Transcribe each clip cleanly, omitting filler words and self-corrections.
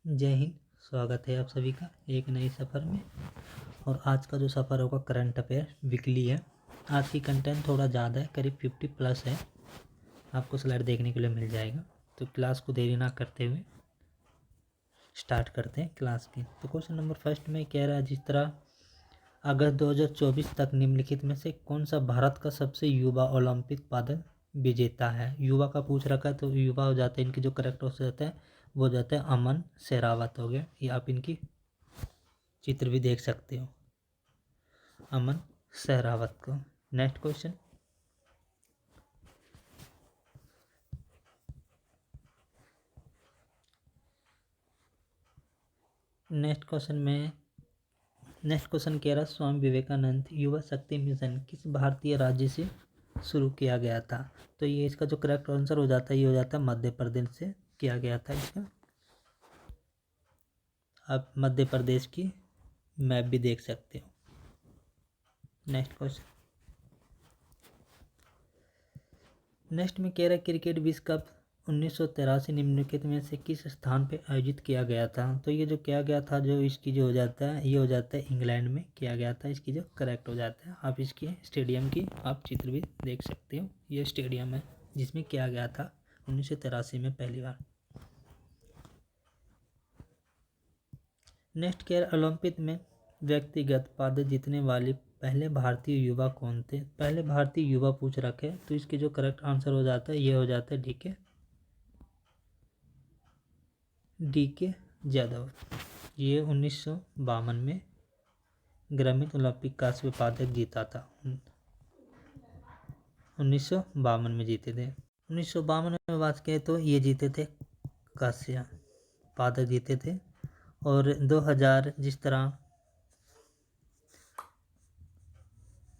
जय हिंद। स्वागत है आप सभी का एक नए सफ़र में। और आज का जो सफ़र होगा करंट अफेयर वीकली है। आज की कंटेंट थोड़ा ज़्यादा है, करीब 50+ है। आपको स्लाइड देखने के लिए मिल जाएगा। तो क्लास को देरी ना करते हुए स्टार्ट करते हैं क्लास की। तो क्वेश्चन नंबर फर्स्ट में कह रहा है, जिस तरह अगस्त 2024 तक निम्नलिखित में से कौन सा भारत का सबसे युवा ओलंपिक पदक विजेता है। युवा का पूछ रखा है तो युवा हो जाता है, इनकी जो करेक्ट हो जाता है वो हो जाता है अमन शेरावत हो गया। ये आप इनकी चित्र भी देख सकते हो, अमन शेरावत को। नेक्स्ट क्वेश्चन, नेक्स्ट क्वेश्चन कह रहा, स्वामी विवेकानंद युवा शक्ति मिशन किस भारतीय राज्य से शुरू किया गया था। तो ये इसका जो करेक्ट आंसर हो जाता है ये हो जाता है मध्य प्रदेश से किया गया था इसका। आप मध्य प्रदेश की मैप भी देख सकते हो। नेक्स्ट क्वेश्चन, नेक्स्ट में कह रहा है, क्रिकेट विश्व कप 1983 निम्नलिखित में से किस स्थान पे आयोजित किया गया था। तो ये जो किया गया था, जो इसकी जो हो जाता है ये हो जाता है इंग्लैंड में किया गया था। इसकी जो करेक्ट हो जाता है, आप इसकी स्टेडियम की आप चित्र भी देख सकते हो। ये स्टेडियम है जिसमें किया गया था 1983 में पहली बार। नेक्स्ट कह रहा, ओलंपिक में व्यक्तिगत पदक जीतने वाले पहले भारतीय युवा कौन थे। पहले भारतीय युवा पूछ रखे, तो इसके जो करेक्ट आंसर हो जाता है ये हो जाता है डी के यादव। ये 1952 में ग्रामीण ओलंपिक कांस्य पदक जीता था। 1952 में जीते थे। 1952 में बात करें तो ये जीते थे, कांस्य पदक जीते थे। और 2000 जिस तरह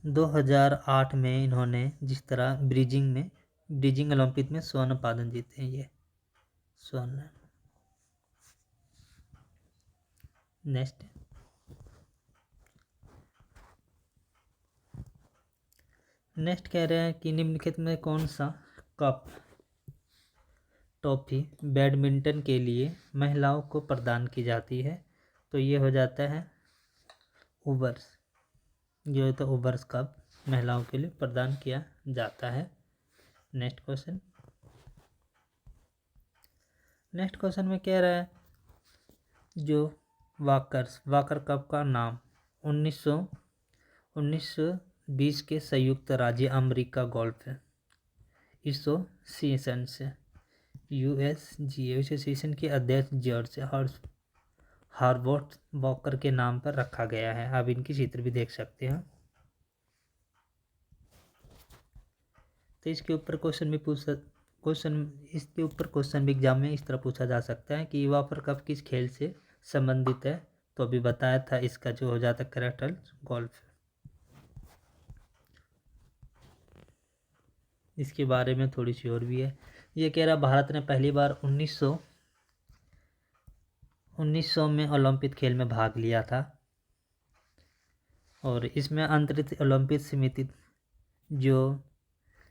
2008 में इन्होंने जिस तरह ब्रिजिंग ओलंपिक में स्वर्ण पदक जीते हैं, ये स्वर्ण। नेक्स्ट कह रहे हैं कि निम्नलिखित में कौन सा कप ट्रॉफी बैडमिंटन के लिए महिलाओं को प्रदान की जाती है। तो ये हो जाता है ओवर्स, जो है तो ओवर्स कप महिलाओं के लिए प्रदान किया जाता है। नेक्स्ट क्वेश्चन में कह रहा है, जो वाकर कप का नाम 1920 के संयुक्त राज्य अमेरिका गोल्फ एसोसिएशन से USGA एसोसिएशन के अध्यक्ष जॉर्ज हार्वर्ड वॉकर के नाम पर रखा गया है। आप इनकी चित्र भी देख सकते हैं। तो इसके ऊपर क्वेश्चन भी एग्जाम में इस तरह पूछा जा सकता है कि वाकर कप किस खेल से संबंधित है। तो अभी बताया था, इसका जो हो जाता है करेक्ट गोल्फ। इसके बारे में थोड़ी सी और भी है। ये कह रहा, भारत ने पहली बार 1900 में ओलंपिक खेल में भाग लिया था। और इसमें अंतर्राष्ट्रीय ओलंपिक समिति जो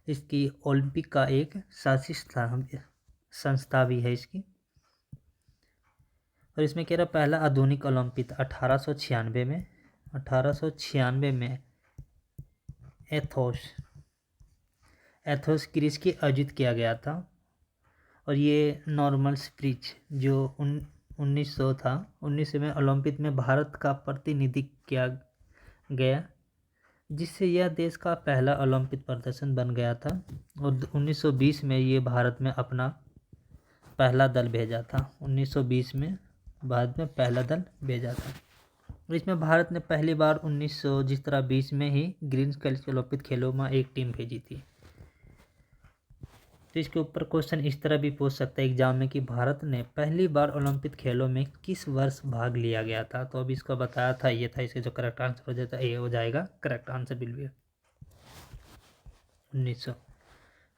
इसकी ओलंपिक का एक शासित संस्था भी है इसकी। और इसमें कह रहा, पहला आधुनिक ओलंपिक 1896 में एथोस ग्रीस की आयोजित किया गया था। और ये नॉर्मल स्प्रिच जो 1900 था, 1900 में ओलंपिक में भारत का प्रतिनिधित्व किया गया, जिससे यह देश का पहला ओलंपिक प्रदर्शन बन गया था। और 1920 में ये भारत में अपना पहला दल भेजा था। 1920 में भारत में पहला दल भेजा था। इसमें भारत ने पहली बार 1920 में ही ग्रीन ओलंपिक खेलों में एक टीम भेजी थी। तो इसके ऊपर क्वेश्चन इस तरह भी पूछ सकता है एग्जाम में कि भारत ने पहली बार ओलंपिक खेलों में किस वर्ष भाग लिया गया था। तो अभी इसका बताया था, ये था। इसका जो करेक्ट आंसर हो जाता है ये हो जाएगा करेक्ट आंसर बिल्कुल 1900।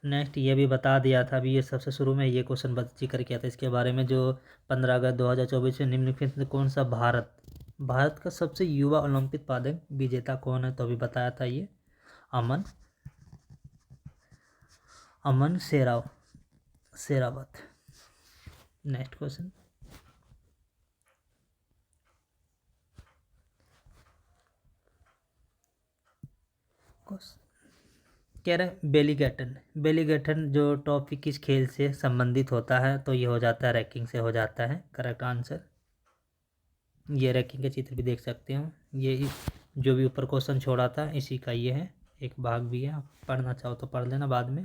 नेक्स्ट ये भी बता दिया था अभी, ये सबसे शुरू में ये क्वेश्चन जिक्र किया था इसके बारे में, जो 15 अगस्त 2024 में निम्नलिखित में कौन सा भारत का सबसे युवा ओलंपिक पदक विजेता कौन है। तो अभी बताया था ये अमन शेरावत। नेक्स्ट क्वेश्चन, कह रहे हैं बेलीगैटन। बेलीगैटन जो टॉपिक किस खेल से संबंधित होता है, तो ये हो जाता है रैकिंग से हो जाता है करेक्ट आंसर। ये रैकिंग के चित्र भी देख सकते हो, ये जो भी ऊपर क्वेश्चन छोड़ा था इसी का ये है, एक भाग भी है, आप पढ़ना चाहो तो पढ़ लेना बाद में।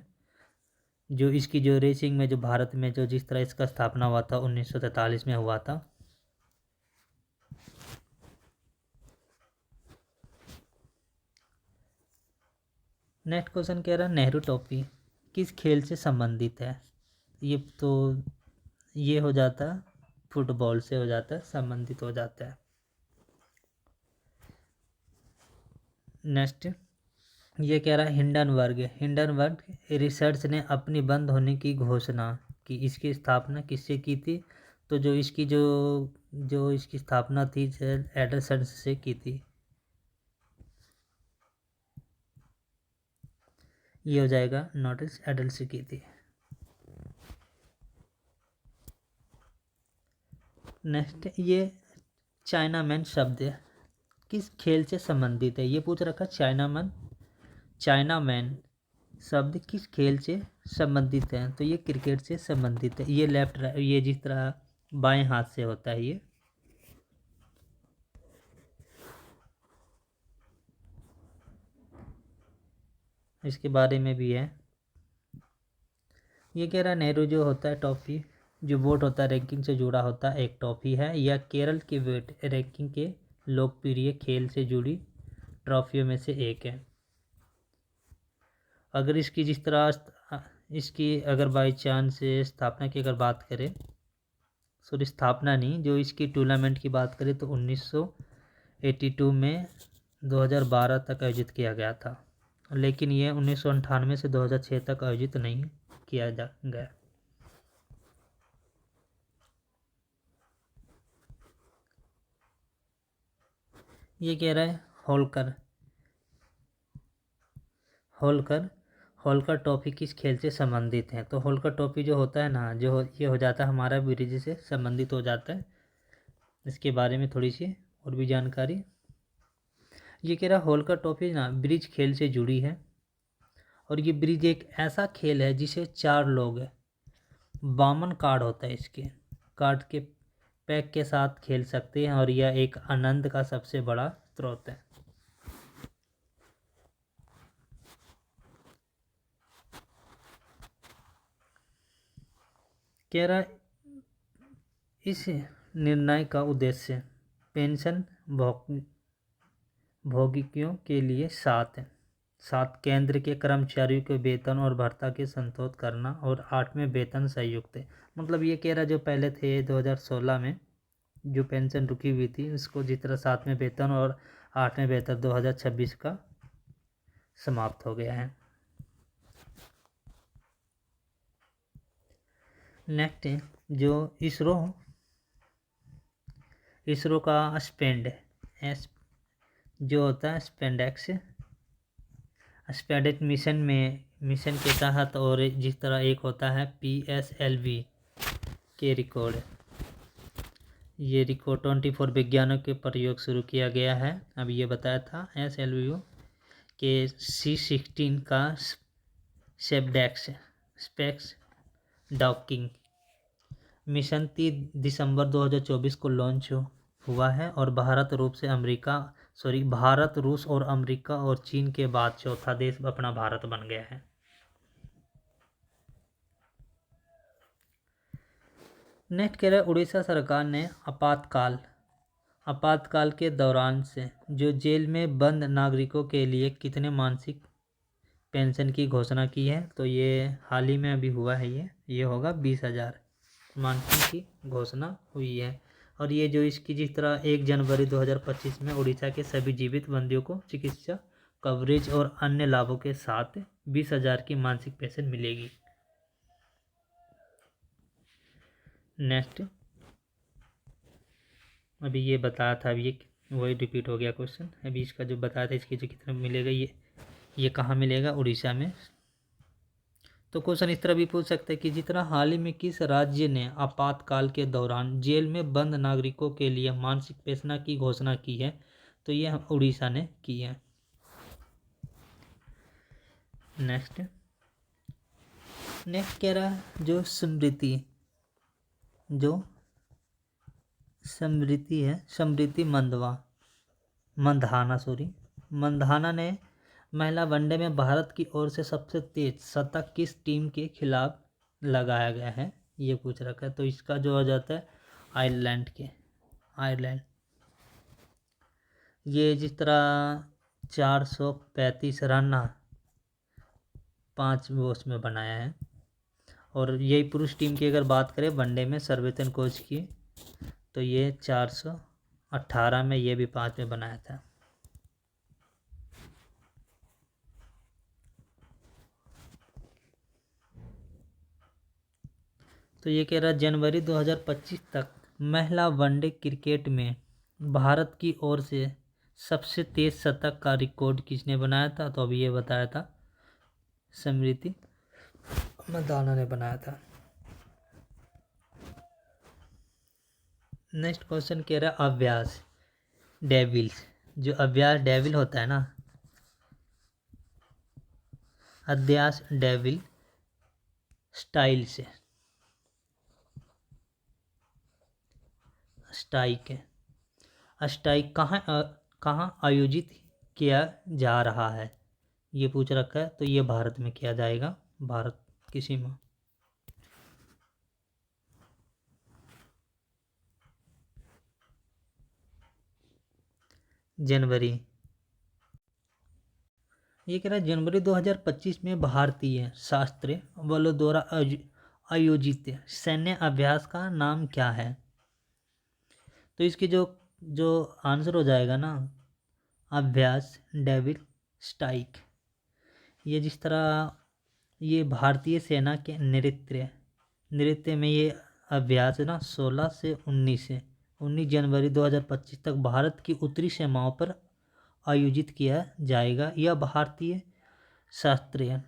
जो इसकी जो रेसिंग में जो भारत में जो जिस तरह इसका स्थापना हुआ था 1943 में हुआ था। नेक्स्ट क्वेश्चन कह रहा है नेहरू ट्रॉफी किस खेल से संबंधित है। ये तो ये हो जाता है फुटबॉल से हो जाता है, संबंधित हो जाता है। नेक्स्ट ये कह रहा है हिंडनबर्ग रिसर्च ने अपनी बंद होने की घोषणा की, इसकी स्थापना किससे की थी। तो जो इसकी जो इसकी स्थापना थी एडरसन से की थी। ये हो जाएगा नोटिस एडल्स की थी। नेक्स्ट ये चाइनामैन शब्द किस खेल से संबंधित है, ये पूछ रखा चाइनामैन शब्द किस खेल से संबंधित है, तो ये क्रिकेट से संबंधित है। ये ये जिस तरह बाएं हाथ से होता है ये। इसके बारे में भी है। ये कह रहा है नेहरू जो होता है ट्रॉफी जो वोट होता है रैंकिंग से जुड़ा होता है एक ट्रॉफी है, या केरल के वेट रैंकिंग के लोकप्रिय खेल से जुड़ी ट्रॉफियों में से एक है। अगर इसकी जिस तरह इसकी अगर बाई चांस स्थापना की अगर बात करें, सॉरी स्थापना नहीं, जो इसकी टूर्नामेंट की बात करें तो 1982 में 2012 तक आयोजित किया गया था, लेकिन ये 1998 से 2006 तक आयोजित नहीं किया गया। ये कह रहा है होलकर टॉफी किस खेल से संबंधित है, तो होलकर टॉफी जो होता है ना, जो ये हो जाता है हमारा ब्रिज से संबंधित हो जाता है। इसके बारे में थोड़ी सी और भी जानकारी। ये कह रहा है होलकर टॉफी ना ब्रिज खेल से जुड़ी है, और ये ब्रिज एक ऐसा खेल है जिसे 4 लोग 52 कार्ड होता है, इसके कार्ड के पैक के साथ खेल सकते हैं, और यह एक आनंद का सबसे बड़ा स्रोत है। कह रहा है इस निर्णय का उद्देश्य पेंशन भोगियों के लिए 7 केंद्र के कर्मचारियों के वेतन और भत्ता के संतोष करना, और 8वें वेतन संयुक्त है। मतलब ये कह रहा जो पहले थे 2016 में जो पेंशन रुकी हुई थी उसको जिस तरह 7वें वेतन और 8वें वेतन 2026 का समाप्त हो गया है। नेक्स्ट जो इसरो का स्पेंड जो होता है स्पेंडेक्स मिशन के तहत, और जिस तरह एक होता है PSLV के रिकॉर्ड, ये रिकॉर्ड 24 विज्ञानों के प्रयोग शुरू किया गया है। अब ये बताया था SLV के C-16 का स्पेक्स डॉकिंग मिशन 30 दिसंबर 2024 को लॉन्च हुआ है, और भारत, रूस और अमेरिका और चीन के बाद चौथा देश अपना भारत बन गया है। नेक्स्ट कह रहा है उड़ीसा सरकार ने आपातकाल के दौरान से जो जेल में बंद नागरिकों के लिए कितने मासिक पेंशन की घोषणा की है, तो ये हाल ही में अभी हुआ है, ये होगा 20,000 मानसिक की घोषणा हुई है। और ये जो इसकी जिस तरह 1 जनवरी 2025 में उड़ीसा के सभी जीवित बंदियों को चिकित्सा कवरेज और अन्य लाभों के साथ 20,000 की मासिक पेंशन मिलेगी। नेक्स्ट अभी ये बताया था, अभी वही रिपीट हो गया क्वेश्चन। अभी इसका जो बताया था इसकी जो कितना मिलेगा, ये कहाँ मिलेगा, उड़ीसा में। तो क्वेश्चन इस तरह भी पूछ सकते हैं कि जितना हाल ही में किस राज्य ने आपातकाल के दौरान जेल में बंद नागरिकों के लिए मासिक पेंशन की घोषणा की है, तो ये उड़ीसा ने की है। नेक्स्ट कह रहा है जो स्मृति है, स्मृति मंधाना ने महिला वनडे में भारत की ओर से सबसे तेज शतक किस टीम के खिलाफ लगाया गया है, ये पूछ रखा है। तो इसका जो हो जाता है आयरलैंड। ये जिस तरह 435 रन 5 ओवर्स में बनाया है। और यही पुरुष टीम की अगर बात करें वनडे में सर्वेतन कोच की, तो ये 418 में ये भी 5 में बनाया था। तो ये कह रहा है जनवरी 2025 तक महिला वनडे क्रिकेट में भारत की ओर से सबसे तेज शतक का रिकॉर्ड किसने बनाया था, तो अभी ये बताया था स्मृति मंधाना ने बनाया था। नेक्स्ट क्वेश्चन कह रहा है अभ्यास डेविल्स, जो अभ्यास डेविल होता है ना, अभ्यास डेविल स्टाइक कहाँ आयोजित किया जा रहा है, ये पूछ रखा है। तो ये भारत में किया जाएगा, भारत की सीमा। जनवरी, ये कह रहा है जनवरी 2025 में भारतीय सशस्त्र बलों द्वारा आयोजित सैन्य अभ्यास का नाम क्या है। तो इसकी जो आंसर हो जाएगा ना, अभ्यास डेविल स्टाइक। ये जिस तरह ये भारतीय सेना के नृत्य में ये अभ्यास ना 16 से 19 जनवरी 2025 तक भारत की उत्तरी सीमाओं पर आयोजित किया जाएगा। यह भारतीय सशस्त्र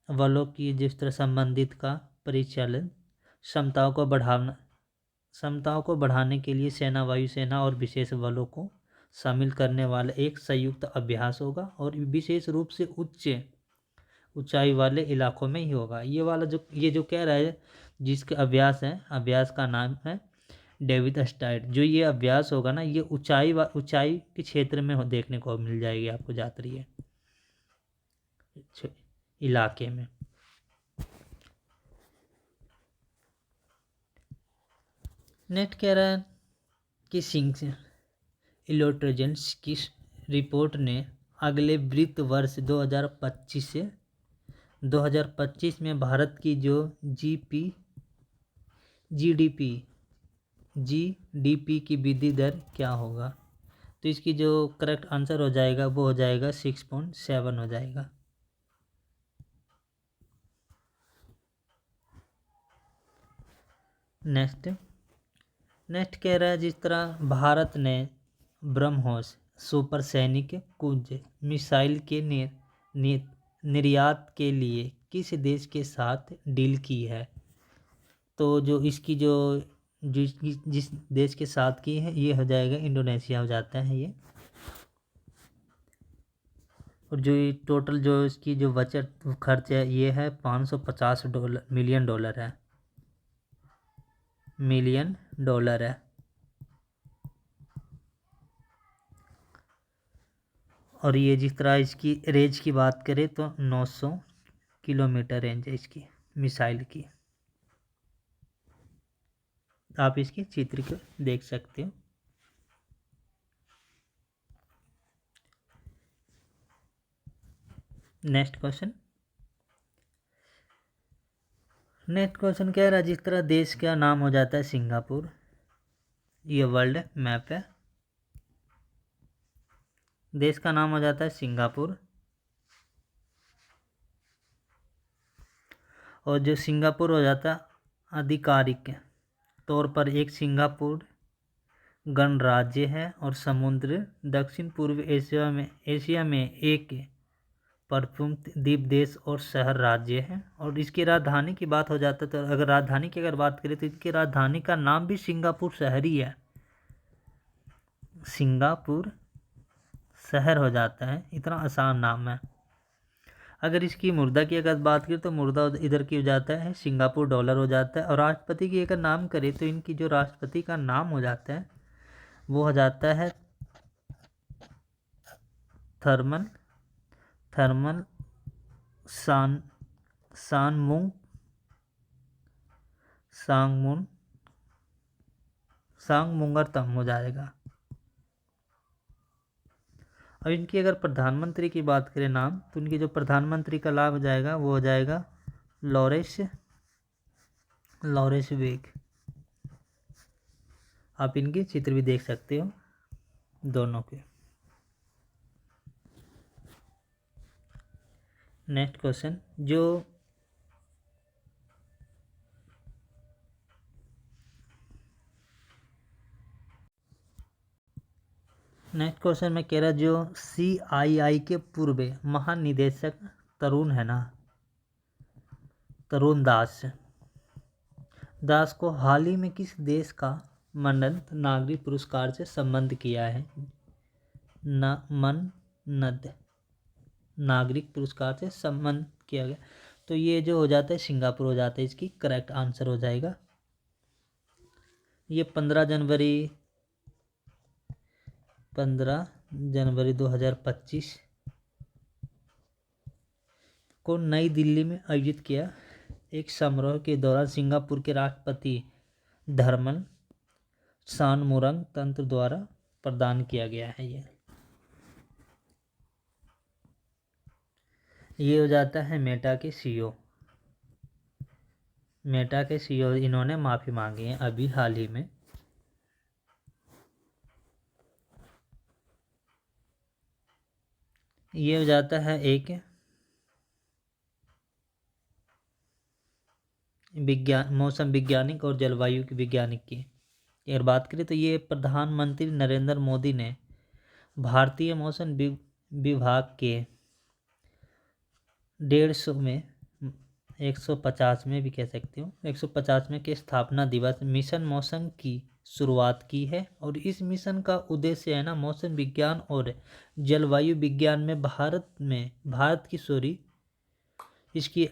बलों की जिस तरह संबंधित का परिचालन क्षमताओं को बढ़ाने के लिए सेना, वायुसेना और विशेष बलों को शामिल करने वाला एक संयुक्त अभ्यास होगा और विशेष रूप से ऊंचाई वाले इलाकों में ही होगा। ये वाला जो कह रहा है जिसके अभ्यास का नाम है डेविड स्टाइट। जो ये अभ्यास होगा ना, ये ऊंचाई के क्षेत्र में देखने को मिल जाएगी आपको यात्री है इलाके में। नेट कह रहा है कि सिंह इंटेलिजेंस की रिपोर्ट ने अगले वित्त वर्ष 2025 में भारत की जो जीडीपी की वृद्धि दर क्या होगा। तो इसकी जो करेक्ट आंसर हो जाएगा वो हो जाएगा 6.7 हो जाएगा। नेक्स्ट कह रहा है जिस तरह भारत ने ब्रह्मोस सुपरसैनिक क्रूज मिसाइल के निर्यात के लिए किस देश के साथ डील की है। तो जो इसकी जिस देश के साथ की है ये हो जाएगा इंडोनेशिया हो जाता है ये। और जो टोटल जो इसकी जो बजट खर्च है ये है $550 मिलियन है। और ये जिस तरह इसकी रेंज की बात करें तो 900 किलोमीटर रेंज है इसकी मिसाइल की। आप इसके चित्र को देख सकते हो। नेक्स्ट क्वेश्चन कह रहा है जिस तरह देश का नाम हो जाता है सिंगापुर, ये वर्ल्ड मैप है, देश का नाम हो जाता है सिंगापुर। और जो सिंगापुर हो जाता है आधिकारिक तौर पर एक सिंगापुर गणराज्य है और समुद्र दक्षिण पूर्व एशिया में एक प्रमुख द्वीप देश और शहर राज्य है। और इसकी राजधानी की बात हो जाता है तो अगर राजधानी की बात करें तो इसकी राजधानी का नाम भी सिंगापुर शहर ही है, सिंगापुर शहर हो जाता है, इतना आसान नाम है। अगर इसकी मुर्दा की अगर बात करें तो मुर्दा इधर की हो जाता है सिंगापुर डॉलर हो जाता है। और राष्ट्रपति की अगर नाम करें तो इनकी जो राष्ट्रपति का नाम हो जाता है वो हो जाता है थर्मन थर्मन सान सानमुंग सांगमुन सांगमुंगरतम हो जाएगा। अब इनकी अगर प्रधानमंत्री की बात करें नाम तो इनकी जो प्रधानमंत्री का लाभ हो जाएगा वो हो जाएगा लॉरेंस वेग। आप इनके चित्र भी देख सकते हो दोनों के। नेक्स्ट क्वेश्चन नेक्स्ट क्वेश्चन में कह रहा जो CII के पूर्व महानिदेशक तरुण है ना, तरुण दास को हाल ही में किस देश का मरणोत्तर नागरिक पुरस्कार से संबद्ध किया है? मरणोत्तर नागरिक पुरस्कार से संबद्ध किया गया तो ये जो हो जाता है सिंगापुर हो जाता है। इसकी करेक्ट आंसर हो जाएगा। ये 15 जनवरी 2025 को नई दिल्ली में आयोजित किया एक समारोह के दौरान सिंगापुर के राष्ट्रपति धर्मन शानमुरंग तंत्र द्वारा प्रदान किया गया है। ये हो जाता है मेटा के CEO। मेटा के CEO इन्होंने माफ़ी मांगी है अभी हाल ही में। ये हो जाता है एक मौसम वैज्ञानिक और जलवायु के वैज्ञानिक की अगर बात करें तो ये प्रधानमंत्री नरेंद्र मोदी ने भारतीय मौसम विभाग के 150 में 150 में भी कह सकते हो 150 में के स्थापना दिवस मिशन मौसम की शुरुआत की है। और इस मिशन का उद्देश्य है ना मौसम विज्ञान और जलवायु विज्ञान में भारत की इसकी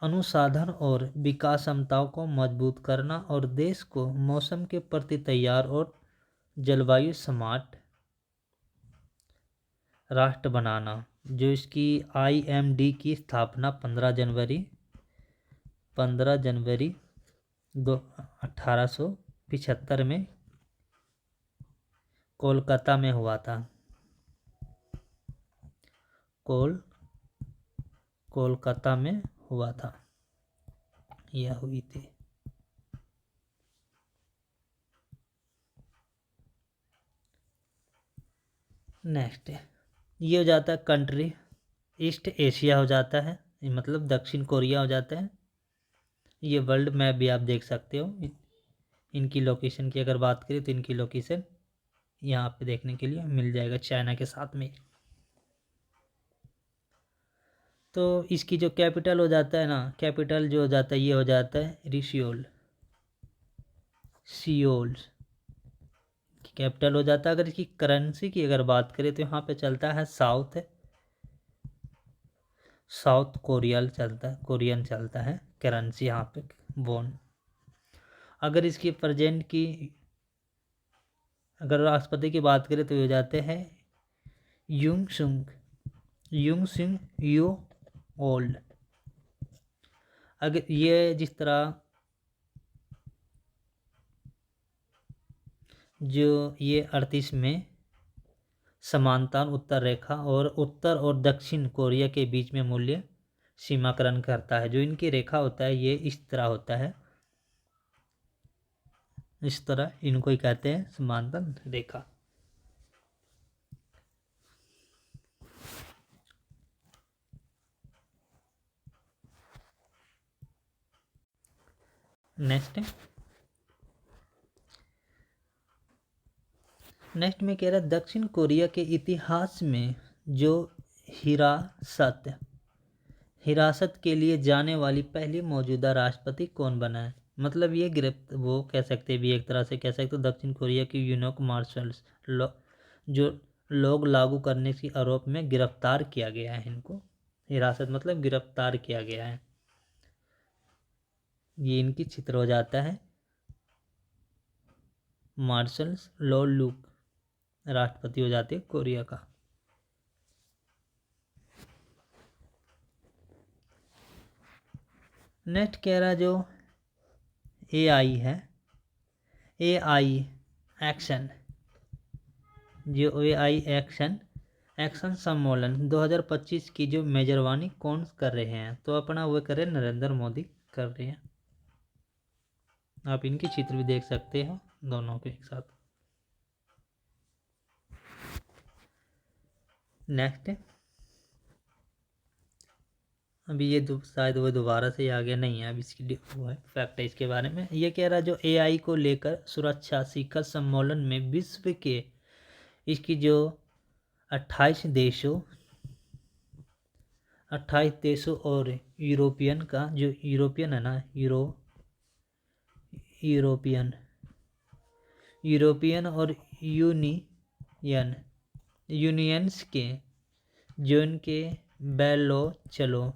अनुसंधान और विकास क्षमताओं को मजबूत करना और देश को मौसम के प्रति तैयार और जलवायु स्मार्ट राष्ट्र बनाना। जो इसकी IMD की स्थापना 15 जनवरी 1875 में कोलकाता में हुआ था। कोलकाता में हुआ था यह हुई थी। नेक्स्ट ये हो जाता है कंट्री ईस्ट एशिया हो जाता है मतलब दक्षिण कोरिया हो जाता है। ये वर्ल्ड मैप भी आप देख सकते हो। इनकी लोकेशन की अगर बात करें तो इनकी लोकेशन यहाँ पे देखने के लिए मिल जाएगा चाइना के साथ में। तो इसकी जो कैपिटल हो जाता है ना कैपिटल जो हो जाता है ये हो जाता है सियोल कैपिटल हो जाता है। अगर इसकी करेंसी की अगर बात करें तो यहाँ पे चलता है साउथ कोरियन चलता है करेंसी यहाँ पे वॉन। अगर इसकी प्रेजेंट की अगर राष्ट्रपति की बात करें तो ये हो जाते हैं यूंग सुंग यो ओल्ड। अगर ये जिस तरह जो ये 38 में समांतर उत्तर रेखा और उत्तर और दक्षिण कोरिया के बीच में मूल्य सीमाकरण करता है। जो इनकी रेखा होता है ये इस तरह होता है, इस तरह इनको ही कहते हैं समांतर रेखा। नेक्स्ट में कह रहा है दक्षिण कोरिया के इतिहास में जो हिरासत के लिए जाने वाली पहली मौजूदा राष्ट्रपति कौन बना है? मतलब ये वो कह सकते भी एक तरह से कह सकते हो दक्षिण कोरिया की यूनिक मार्शल्स जो लोग लागू करने के आरोप में गिरफ्तार किया गया है इनको। हिरासत मतलब गिरफ्तार किया गया है। ये इनकी चित्र हो जाता है। मार्शल लॉ लुक राष्ट्रपति हो जाते हैं कोरिया का। नेक्स्ट कह रहा जो AI है, AI एक्शन, जो AI एक्शन सम्मेलन 2025 की जो मेजरबानी कौन कर रहे हैं, तो अपना वो कर रहे हैं नरेंद्र मोदी कर रहे हैं। आप इनकी चित्र भी देख सकते हो दोनों के एक साथ। नेक्स्ट अभी ये शायद वो दोबारा से आ गया नहीं है, अब इसकी वो है फैक्ट है इसके बारे में। ये कह रहा जो AI को लेकर सुरक्षा शिखर सम्मेलन में विश्व के इसकी जो 28 देशों और यूरोपियन का जो यूरोपियन है ना, यूरोपियन और यूनियंस के जो इनके बैलो चलो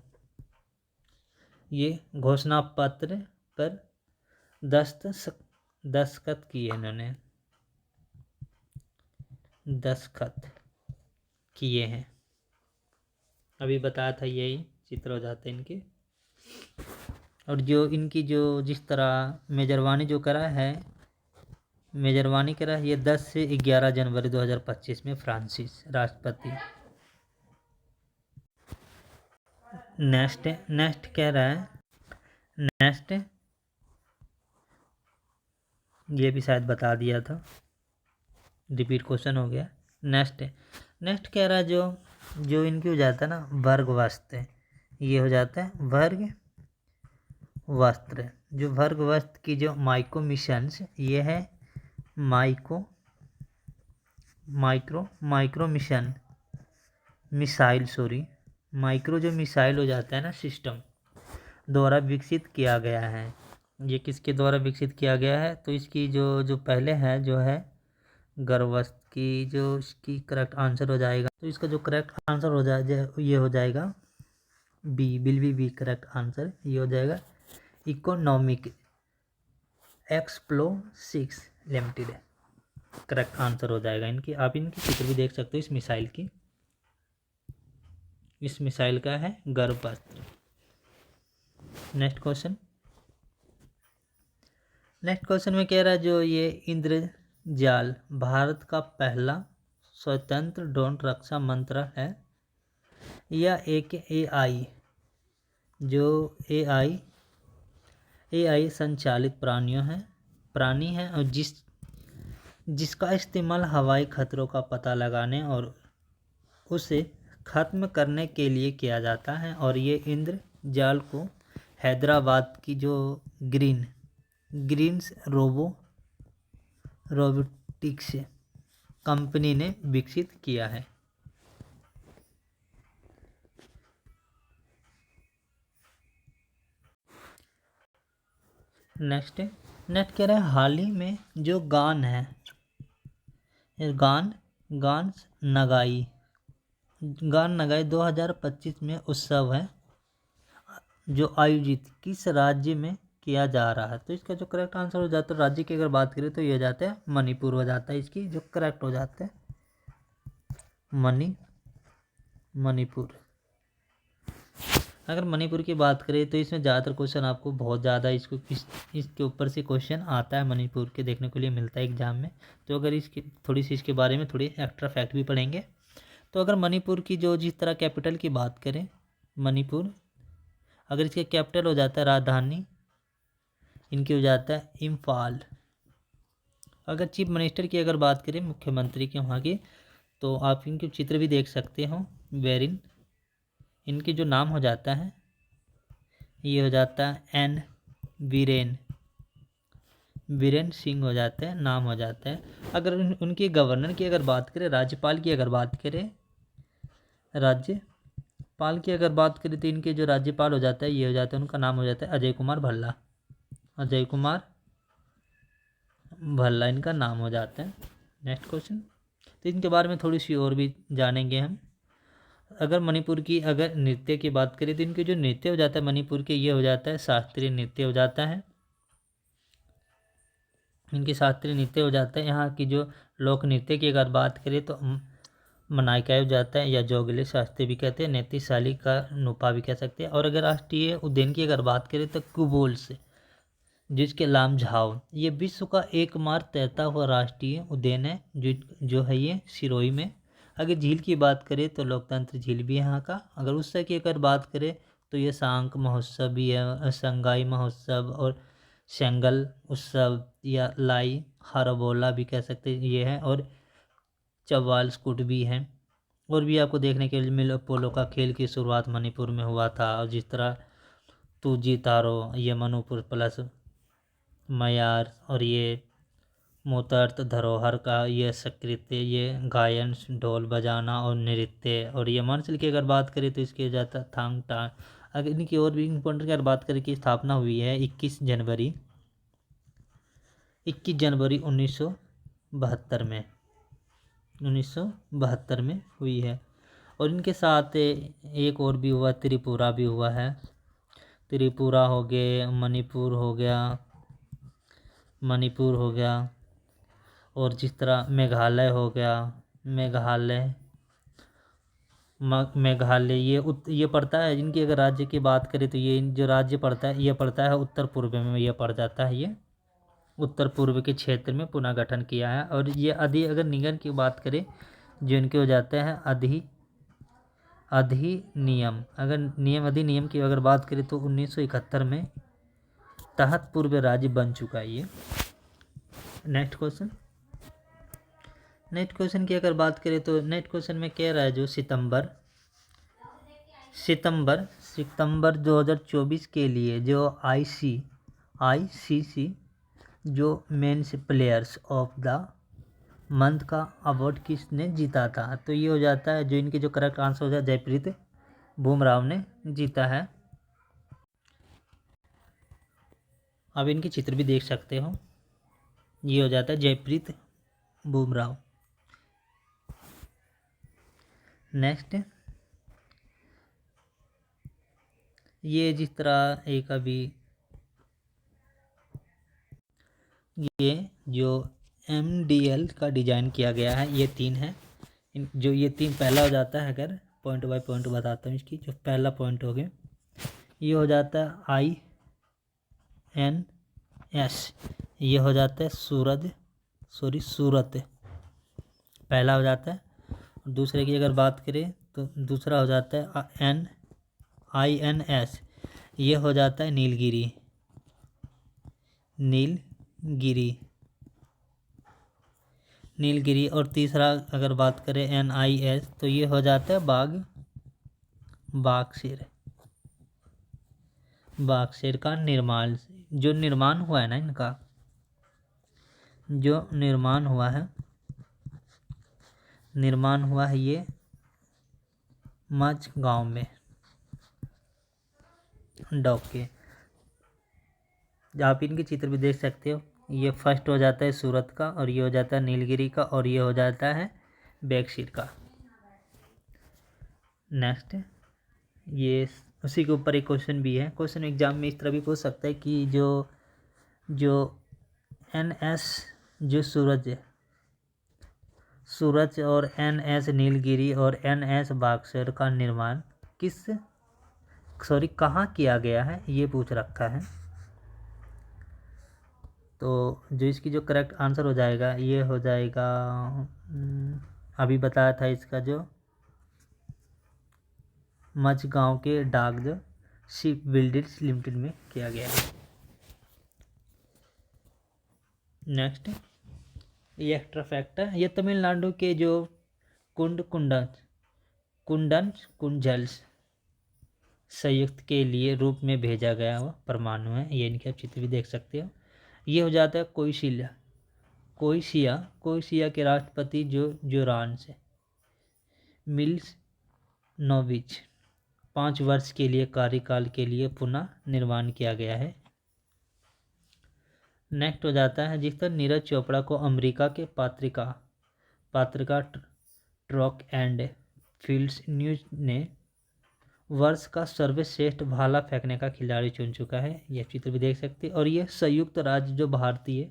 ये घोषणा पत्र पर दस्तखत किए, इन्होंने दस्तखत किए हैं। अभी बताया था यही चित्र हो जाते हैं इनके। और जो इनकी जो जिस तरह मेजरबानी जो करा है, ये 10 से 11 जनवरी 2025 में फ्रांसीस राष्ट्रपति। नेक्स्ट कह रहा है, नेक्स्ट ये भी शायद बता दिया था, रिपीट क्वेश्चन हो गया। नेक्स्ट कह रहा है जो इनकी हो जाता है ना वर्ग वस्त्र, ये हो जाता है वर्ग वस्त्र। जो वर्ग वस्त्र की जो माइक्रो मिशंस, ये है माइक्रो मिशन मिसाइल माइक्रो जो मिसाइल हो जाता है ना सिस्टम द्वारा विकसित किया गया है। ये किसके द्वारा विकसित किया गया है, तो इसकी जो पहले है जो है गर्भवस्थ की जो इसकी करेक्ट आंसर हो जाएगा, तो इसका जो करेक्ट आंसर हो जाए ये हो जाएगा बी करेक्ट आंसर ये हो जाएगा economic explosives limited, correct answer हो जाएगा इनकी। आप इनकी चित्र भी देख सकते हो इस मिसाइल की। इस मिसाइल का है गर्भपात्र। नेक्स्ट क्वेश्चन में कह रहा है जो ये इंद्रजाल भारत का पहला स्वतंत्र ड्रोन रक्षा मंत्र है, या एक AI संचालित प्राणी है और जिसका इस्तेमाल हवाई खतरों का पता लगाने और उसे खत्म करने के लिए किया जाता है। और ये इंद्रजाल को हैदराबाद की जो ग्रीन्स रोबोटिक्स कंपनी ने विकसित किया है। नेक्स्ट कह रहा है हाल ही में जो गान नगाई 2025 में उत्सव है जो आयोजित किस राज्य में किया जा रहा है, तो इसका जो करेक्ट आंसर हो जाता है राज्य की अगर बात करें तो ये हो जाता है मणिपुर हो जाता है, इसकी जो करेक्ट हो जाता है मणिपुर। अगर मणिपुर की बात करें तो इसमें ज़्यादातर क्वेश्चन आपको बहुत ज़्यादा इसके ऊपर से क्वेश्चन आता है मणिपुर के देखने के लिए मिलता है एग्जाम में। तो अगर इसकी थोड़ी सी इसके बारे में थोड़ी एक्स्ट्रा फैक्ट भी पढ़ेंगे। तो अगर मणिपुर की जो जिस तरह कैपिटल की बात करें, मणिपुर अगर इसके कैपिटल हो जाता है राजधानी इनकी हो जाता है इम्फाल। अगर चीफ मिनिस्टर की अगर बात करें मुख्यमंत्री के वहाँ की, तो आप इनके चित्र भी देख सकते हो वेरिन। इनके जो नाम हो जाता है ये हो जाता है एन बीरेन सिंह हो जाता है, नाम हो जाता है। अगर उनके गवर्नर की अगर बात करें, राज्यपाल की अगर बात करें तो इनके जो राज्यपाल हो जाता है ये हो जाता है, उनका नाम हो जाता है अजय कुमार भल्ला इनका नाम हो जाता है। नेक्स्ट क्वेश्चन, तो इनके बारे में थोड़ी सी और भी जानेंगे हम। अगर मणिपुर की अगर नृत्य की बात करें तो इनके जो नृत्य हो जाता है मणिपुर के, ये हो जाता है शास्त्रीय नृत्य हो जाता है। इनकी शास्त्रीय नृत्य हो जाता है। यहाँ की जो लोक नृत्य की अगर बात करें तो मनाइका हो जाता है, या जोगले शास्त्रीय भी कहते हैं, नैतिशाली का नुपा भी कह सकते हैं। और अगर राष्ट्रीय उद्यान की अगर बात करें तो कुबोल्स, जिसके लामझाओ, ये विश्व का एकमात्र तैरता हुआ राष्ट्रीय उद्यान है, जो है ये सिरोही में। अगर झील की बात करें तो लोकतंत्र झील भी है यहाँ का। अगर उत्सव की अगर बात करें तो ये सांक महोत्सव भी है, संगाई महोत्सव और शेंगल उत्सव या लाई हरबोला भी कह सकते हैं ये है, और चौवाल स्कूट भी हैं। और भी आपको देखने के लिए मिले, पोलो का खेल की शुरुआत मणिपुर में हुआ था। और जिस तरह तुजी तारो, ये मणिपुर प्लस मयार, और ये मूर्त धरोहर का ये संस्कृति, ये गायन, ढोल बजाना और नृत्य। और ये मार्शल की अगर बात करें तो इसके जाता थांग टा। अगर इनकी और भी इम्पोर्टेंट अगर बात करें कि स्थापना हुई है 21 जनवरी 1972 में, 1972 में हुई है। और इनके साथ एक और भी हुआ, त्रिपुरा भी हुआ है। त्रिपुरा हो गए, मणिपुर हो गया, मणिपुर हो गया, और जिस तरह मेघालय हो गया, मेघालय मेघालय ये पड़ता है। इनकी अगर राज्य की बात करें तो ये जो राज्य पड़ता है ये पड़ता है उत्तर पूर्व में, ये पड़ जाता है, ये उत्तर पूर्व के क्षेत्र में पुनः गठन किया है। और ये अगर निगम की बात करें जो इनके हो जाते हैं अधिनियम। अगर अधिनियम की अगर बात करें तो 1971 में तहत पूर्व राज्य बन चुका है ये। नेक्स्ट क्वेश्चन की अगर बात करें तो नेक्स्ट क्वेश्चन में कह रहा है जो सितंबर 2024 के लिए जो ICC जो men's players of the month का अवार्ड किसने जीता था? तो ये हो जाता है, जो इनके जो करेक्ट आंसर हो जाए, जयप्रीत बुमराह ने जीता है। अब इनके चित्र भी देख सकते हो, ये हो जाता है जयप्रीत बुमराह। नेक्स्ट, ये जिस तरह एक अभी ये जो MDL का डिजाइन किया गया है, ये 3 है। जो ये 3 पहला हो जाता है, अगर पॉइंट बाय पॉइंट बताता हूँ इसकी। जो पहला पॉइंट हो गया ये हो जाता है INS, ये हो जाता है सूरत पहला हो जाता है। दूसरे की अगर बात करें तो दूसरा हो जाता है INS, ये हो जाता है नीलगिरी। और तीसरा अगर बात करें NIS तो ये हो जाता है बागसेर का निर्माण। जो निर्माण हुआ है ना, इनका जो निर्माण हुआ है ये मच गांव में डॉके। आप इनके चित्र भी देख सकते हो, ये फर्स्ट हो जाता है सूरत का, और ये हो जाता है नीलगिरी का, और ये हो जाता है बैगशीर का। नेक्स्ट, ये उसी के ऊपर एक क्वेश्चन भी है। क्वेश्चन एग्जाम में इस तरह भी पूछ सकता है कि जो NS जो सूरज और NS नीलगिरी और NS बागसर का निर्माण कहाँ किया गया है, ये पूछ रखा है। तो जो इसकी जो करेक्ट आंसर हो जाएगा ये हो जाएगा, अभी बताया था इसका, जो मचगांव के डाक शिप बिल्डर्स लिमिटेड में किया गया है। नेक्स्ट, ये एक्स्ट्रा फैक्ट है। ये तमिलनाडु के जो कुंडल्स संयुक्त के लिए रूप में भेजा गया हुआ परमाणु है। ये इनके आप चित्र भी देख सकते हो। ये हो जाता है कोइसिया के राष्ट्रपति जो जोरांस मिल्स नोविच 5 वर्ष के लिए कार्यकाल के लिए पुनः निर्माण किया गया है। नेक्स्ट हो जाता है, जिस तरह नीरज चोपड़ा को अमेरिका के पत्रिका ट्रैक एंड फील्ड्स न्यूज ने वर्ष का सर्वश्रेष्ठ भाला फेंकने का खिलाड़ी चुन चुका है। यह चित्र भी देख सकते हैं। और ये संयुक्त राज्य जो भारतीय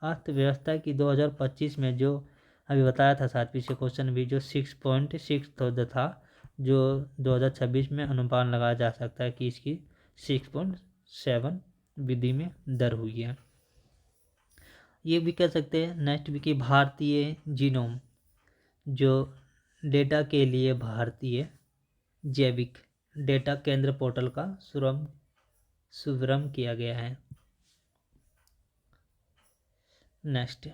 अर्थव्यवस्था की 2025 में जो अभी बताया था सातवीं से क्वेश्चन भी, जो 6.6 था, जो 2026 में अनुमान लगाया जा सकता है कि इसकी 6.7 वृद्धि में दर हुई है। ये भी कह सकते हैं नेक्स्ट भी कि भारतीय जीनोम जो डेटा के लिए भारतीय जैविक डेटा केंद्र पोर्टल का शुभारंभ किया गया है। नेक्स्ट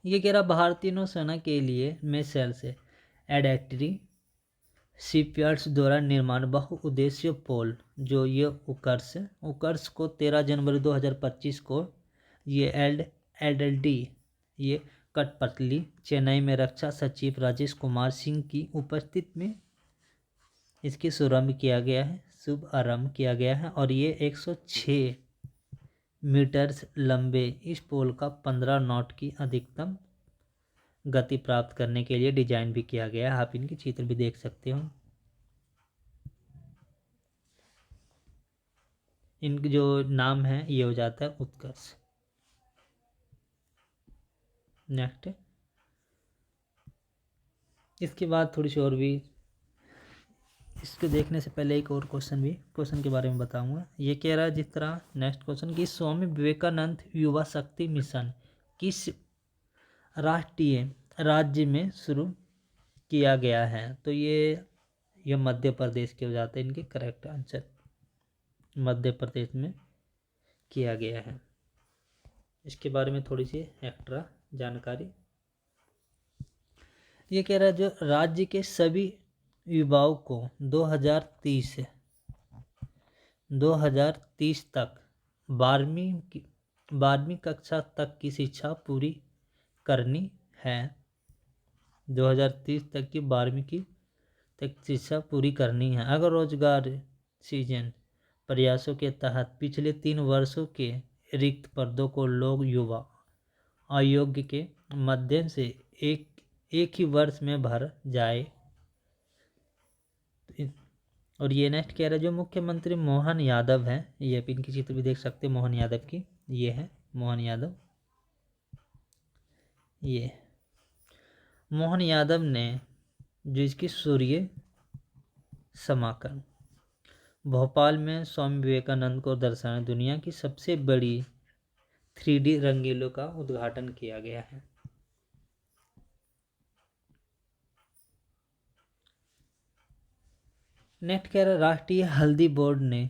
ये कह रहा भारतीय नौसेना के लिए मिसाइल से एडेक्ट्री शिपयार्ड्स द्वारा निर्माण बहुउद्देशीय पोल जो ये उकर्स को 13 जनवरी 2025 को ये LLD ये कठपुतली चेन्नई में रक्षा सचिव राजेश कुमार सिंह की उपस्थिति में इसकी शुभारंभ किया गया है। और ये 106 मीटर्स लंबे इस पोल का 15 नॉट की अधिकतम गति प्राप्त करने के लिए डिजाइन भी किया गया है। आप इनके चित्र भी देख सकते हो। इनके जो नाम है ये हो जाता है उत्कर्ष। नेक्स्ट इसके बाद थोड़ी सी और भी, इसको देखने से पहले एक और क्वेश्चन के बारे में बताऊंगा। ये कह रहा है जिस तरह नेक्स्ट क्वेश्चन कि स्वामी विवेकानंद युवा शक्ति मिशन किस राष्ट्रीय राज्य में शुरू किया गया है? तो ये मध्य प्रदेश के हो जाते हैं इनके करेक्ट आंसर। मध्य प्रदेश में किया गया है। इसके बारे में थोड़ी सी एक्स्ट्रा जानकारी। ये कह रहा है जो राज्य के सभी युवाओं को 2030 तक 12वीं कक्षा तक की शिक्षा पूरी करनी है। 2030 तक की 12वीं की तक शिक्षा पूरी करनी है। अगर रोजगार सीजन प्रयासों के तहत पिछले 3 वर्षों के रिक्त पदों को लोग युवा आयोग के माध्यम से एक ही वर्ष में भर जाए। और ये नेक्स्ट कह रहा है जो मुख्यमंत्री मोहन यादव हैं, ये इनकी चित्र भी देख सकते हैं मोहन यादव की। ये है मोहन यादव। ये मोहन यादव ने जो इसकी सूर्य समाकलन भोपाल में स्वामी विवेकानंद को दर्शाने दुनिया की सबसे बड़ी 3D रंगीलों का उद्घाटन किया गया है। नेक्स्ट कह रहा राष्ट्रीय हल्दी बोर्ड ने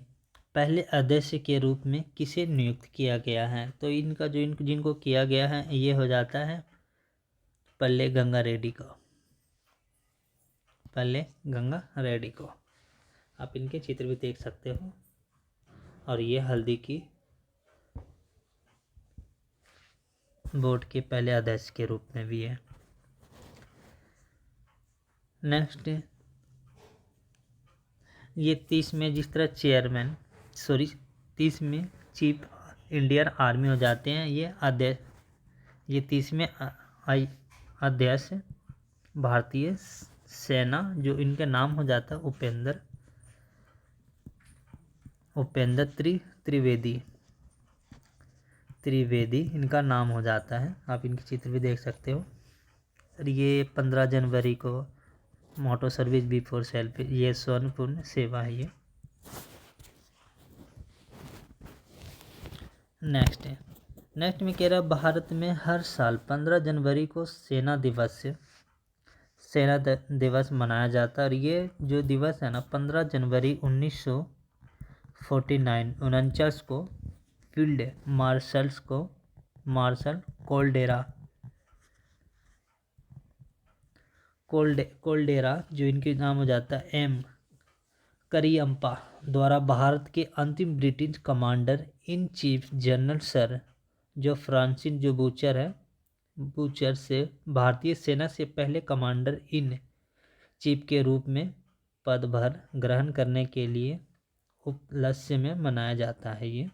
पहले अध्यक्ष के रूप में किसे नियुक्त किया गया है? तो इनका जो जिनको किया गया है ये हो जाता है पल्ले गंगा रेड्डी को। पल्ले गंगा रेड्डी को आप इनके चित्र भी देख सकते हो। और ये हल्दी की बोर्ड के पहले अध्यक्ष के रूप में भी है। नेक्स्ट ये 30 में जिस तरह 30 में चीफ इंडियन आर्मी हो जाते हैं ये अध्यक्ष, ये 30 में अध्यक्ष भारतीय सेना जो इनका नाम हो जाता है उपेंद्र त्रिवेदी इनका नाम हो जाता है। आप इनके चित्र भी देख सकते हो। और ये 15 जनवरी को मोटो सर्विस बिफोर सेल्फ, ये स्वर्ण सेवा है ये। नेक्स्ट में कह रहा भारत में हर साल 15 जनवरी को सेना दिवस मनाया जाता है। और ये जो दिवस है ना 15 जनवरी 1949 को फील्ड मार्शल कोल्डेरा जो इनके नाम हो जाता है एम करियप्पा द्वारा भारत के अंतिम British commander in chief general sir जो फ्रांसिस जो बूचर से भारतीय सेना से पहले कमांडर इन चीफ के रूप में पदभार ग्रहण करने के लिए उपलक्ष्य में मनाया जाता है ये।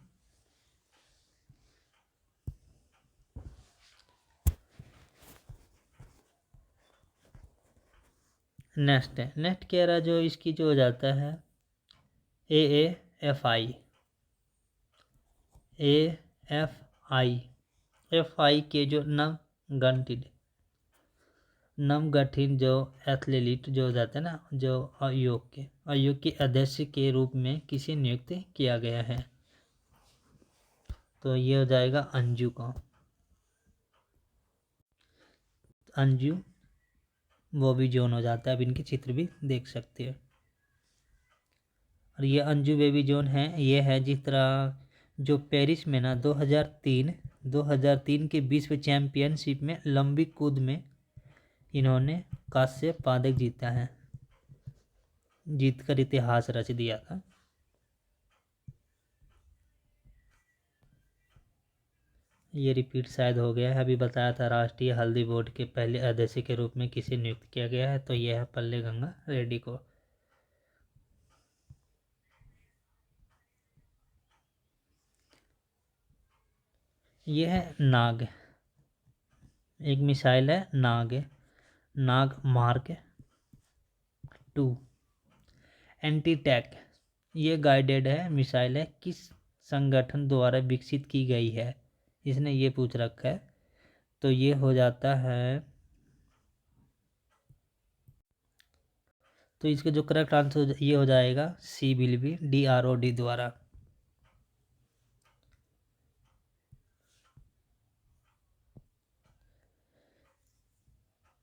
नेक्स्ट है, नेक्स्ट कह रहा जो इसकी जो हो जाता है AAFI, AFI, FI के जो नव गठित जो एथलीट जो हो जाता है ना, जो आयोग के अध्यक्ष के रूप में किसे नियुक्त किया गया है, तो ये हो जाएगा अंजू का, अंजू बॉबी जॉन हो जाता है। अब इनके चित्र भी देख सकते हैं। और ये अंजू बेबी जॉन है, ये है जिस तरह जो पेरिस में ना 2003 के विश्व चैंपियनशिप में लंबी कूद में इन्होंने कांस्य पदक जीता है, जीतकर इतिहास रच दिया था। ये रिपीट शायद हो गया है, अभी बताया था राष्ट्रीय हल्दी बोर्ड के पहले अध्यक्ष के रूप में किसे नियुक्त किया गया है, तो यह है पल्ले गंगा रेड्डी को। यह है नाग, एक मिसाइल है नाग मार्क 2 एंटी टैक, ये गाइडेड है मिसाइल है, किस संगठन द्वारा विकसित की गई है, इसने ये पूछ रखा है, तो ये हो जाता है, तो इसका जो करेक्ट आंसर ये हो जाएगा CBLB DROD द्वारा।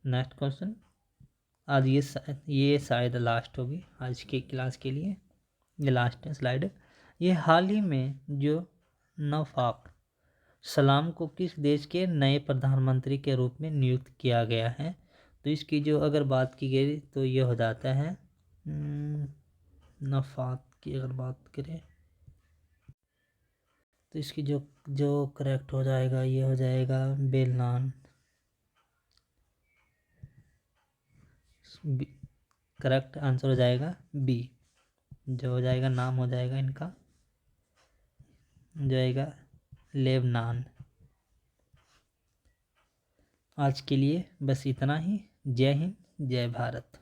नेक्स्ट क्वेश्चन, आज ये शायद लास्ट होगी आज के क्लास के लिए, ये लास्ट है स्लाइड। ये हाल ही में जो नवाक सलाम को किस देश के नए प्रधानमंत्री के रूप में नियुक्त किया गया है, तो इसकी जो अगर बात की गई तो ये हो जाता है नफात की अगर बात करें तो इसकी जो जो करेक्ट हो जाएगा ये हो जाएगा बेलनान, करेक्ट आंसर हो जाएगा B, जो हो जाएगा नाम हो जाएगा इनका जाएगा लेबनान। आज के लिए बस इतना ही। जय हिंद, जय भारत।